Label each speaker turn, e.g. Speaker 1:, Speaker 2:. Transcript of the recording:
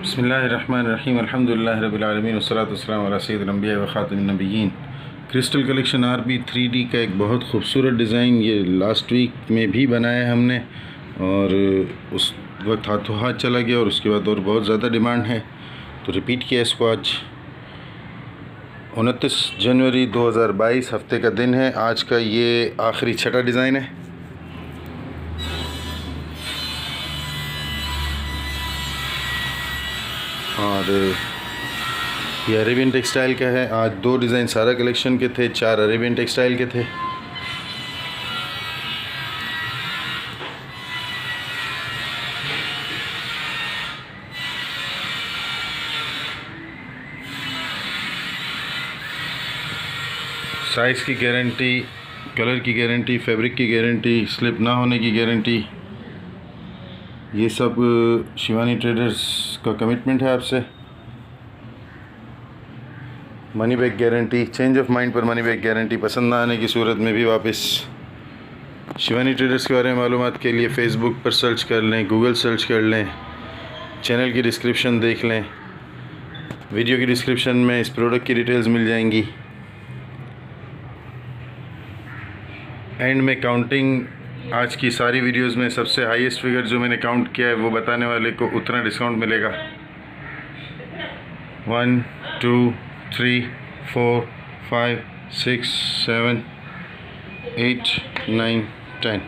Speaker 1: बिस्मिल्लाहिर्रहमानिर्रहीम अल्हम्दुलिल्लाहि रब्बिल आलमीन वस्सलातु वस्सलामु अला सय्यिदिल अंबिया व खातिमिन नबिय्यीन। क्रिस्टल कलेक्शन RB 3D का एक बहुत खूबसूरत डिज़ाइन ये लास्ट वीक में भी बनाया है हमने, और उस वक्त हाथों हाथ चला गया और उसके बाद और बहुत ज़्यादा डिमांड है तो रिपीट किया इसको। आज 29 जनवरी 2022 हफ्ते का दिन है। आज का ये आखिरी छठा डिज़ाइन है। और ये अरेबियन टेक्सटाइल का है। आज 2 डिज़ाइन सारा कलेक्शन के थे, 4 अरेबियन टेक्सटाइल के थे। साइज़ की गारंटी, कलर की गारंटी, फैब्रिक की गारंटी, स्लिप ना होने की गारंटी, ये सब शिवानी ट्रेडर्स का कमिटमेंट है आपसे। Money back guarantee, change of mind पर मनी बैक गारंटी, पसंद ना आने की सूरत में भी वापस। शिवानी ट्रेडर्स के बारे में मालूमात के लिए फ़ेसबुक पर सर्च कर लें, गूगल सर्च कर लें, चैनल की डिस्क्रिप्शन देख लें, वीडियो की डिस्क्रिप्शन में इस प्रोडक्ट की डिटेल्स मिल जाएंगी। एंड में काउंटिंग, आज की सारी वीडियोस में सबसे हाईएस्ट फिगर जो मैंने काउंट किया है वो बताने वाले को उतना डिस्काउंट मिलेगा। 1 2 3 4 5 6 7 8 9 10।